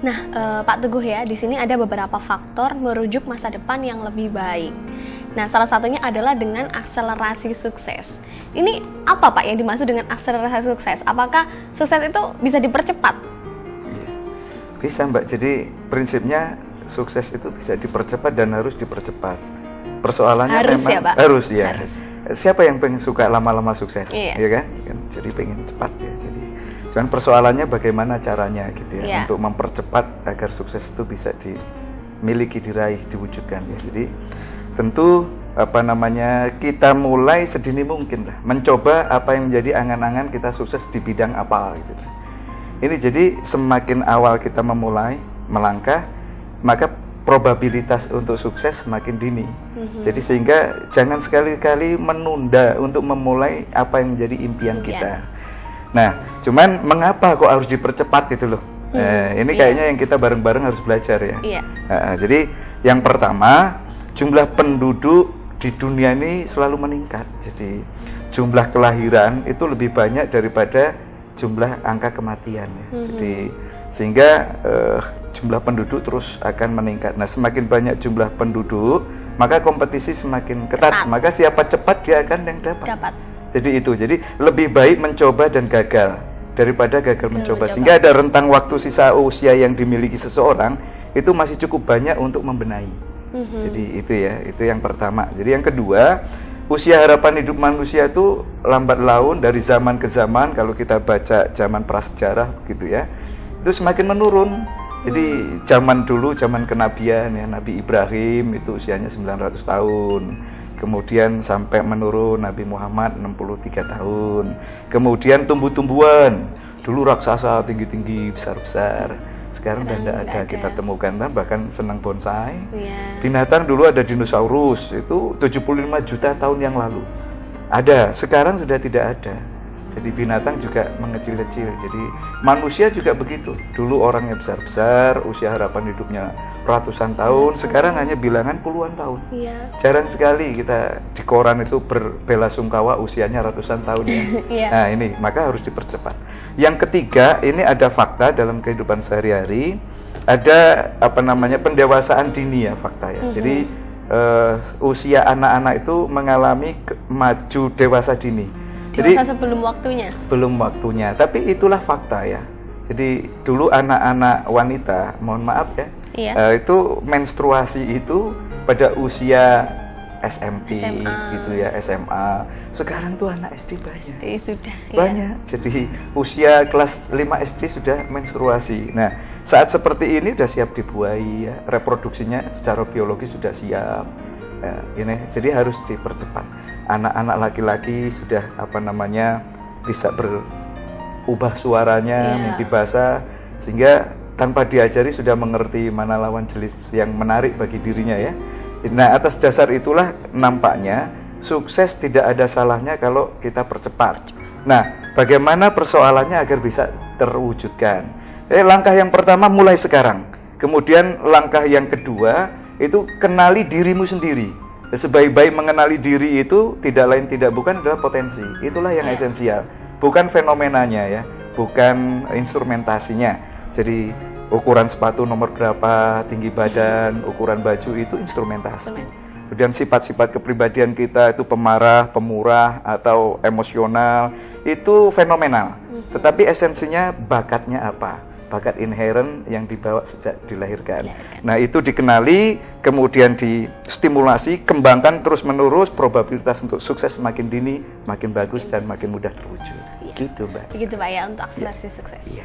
Nah, Pak Teguh ya, di sini ada beberapa faktor merujuk masa depan yang lebih baik. Nah, salah satunya adalah dengan akselerasi sukses. Ini apa Pak yang dimaksud dengan akselerasi sukses? Apakah sukses itu bisa dipercepat? Ya, bisa Mbak, jadi prinsipnya sukses itu bisa dipercepat dan harus dipercepat. Persoalannya harus memang ya, Pak? Harus ya. Harus. Siapa yang pengen suka lama-lama sukses, iya. ya kan? Jadi pengen cepat ya. Jadi cuman persoalannya bagaimana caranya gitu ya, iya. untuk mempercepat agar sukses itu bisa dimiliki, diraih, diwujudkan ya. Jadi tentu kita mulai sedini mungkin lah, mencoba apa yang menjadi angan-angan kita sukses di bidang apa gitu. Ini jadi semakin awal kita memulai melangkah, maka probabilitas untuk sukses semakin dini. Jadi sehingga jangan sekali-kali menunda untuk memulai apa yang menjadi impian kita. Nah, cuman mengapa kok harus dipercepat gitu loh? Ini kayaknya yang kita bareng-bareng harus belajar ya. Jadi yang pertama, jumlah penduduk di dunia ini selalu meningkat. Jadi jumlah kelahiran itu lebih banyak daripada jumlah angka kematian ya. Jadi sehingga jumlah penduduk terus akan meningkat. Nah, semakin banyak jumlah penduduk, maka kompetisi semakin ketat. Maka siapa cepat dia akan yang dapat. Jadi itu. Jadi lebih baik mencoba dan gagal daripada gagal mencoba. Sehingga ada rentang waktu sisa usia yang dimiliki seseorang itu masih cukup banyak untuk membenahi. Jadi itu ya, itu yang pertama. Jadi yang kedua, usia harapan hidup manusia itu lambat laun dari zaman ke zaman. Kalau kita baca zaman prasejarah gitu ya, itu semakin menurun. Jadi zaman dulu, zaman kenabian ya, Nabi Ibrahim itu usianya 900 tahun. Kemudian sampai menurun Nabi Muhammad 63 tahun. Kemudian tumbuh-tumbuhan, dulu raksasa tinggi-tinggi, besar-besar. Sekarang udah tidak ada, kita temukan, bahkan senang bonsai. Binatang dulu ada dinosaurus, itu 75 juta tahun yang lalu. Ada, sekarang sudah tidak ada. Jadi binatang juga mengecil-kecil. Jadi manusia juga begitu. Dulu orangnya besar-besar, usia harapan hidupnya ratusan tahun, sekarang hanya bilangan puluhan tahun. Jarang sekali kita di koran itu berbelasungkawa usianya ratusan tahun ya. Nah ini, maka harus dipercepat. Yang ketiga, ini ada fakta dalam kehidupan sehari-hari, ada pendewasaan dini ya, fakta ya. Jadi usia anak-anak itu mengalami maju dewasa dini. Jadi sebelum waktunya. Belum waktunya, tapi itulah fakta ya. Jadi dulu anak-anak wanita, mohon maaf ya, itu menstruasi itu pada usia SMP gitu ya, SMA. Sekarang tuh anak SD banyak. SD sudah. Banyak. Jadi usia kelas 5 SD sudah menstruasi. Nah, saat seperti ini sudah siap dibuahi ya, reproduksinya secara biologis sudah siap. Ya, ini jadi harus dipercepat. Anak-anak laki-laki sudah bisa berubah suaranya, mimpi basah, sehingga tanpa diajari sudah mengerti mana lawan jenis yang menarik bagi dirinya ya. Nah, atas dasar itulah nampaknya sukses tidak ada salahnya kalau kita percepat. Nah, bagaimana persoalannya agar bisa terwujudkan? Langkah yang pertama mulai sekarang. Kemudian langkah yang kedua itu kenali dirimu sendiri. Sebaik-baik mengenali diri itu tidak lain tidak bukan adalah potensi. Itulah yang esensial. Bukan fenomenanya ya, bukan instrumentasinya. Jadi ukuran sepatu nomor berapa, tinggi badan, ukuran baju itu instrumentasi. Kemudian sifat-sifat kepribadian kita itu pemarah, pemurah, atau emosional, itu fenomenal. Tetapi esensinya bakatnya apa? Bakat inherent yang dibawa sejak dilahirkan. Nah itu dikenali, kemudian distimulasi, kembangkan terus-menerus, probabilitas untuk sukses semakin dini, makin bagus dan makin mudah terwujud. Gitu Mbak. Begitu Pak ya untuk akselerasi sukses. Iya.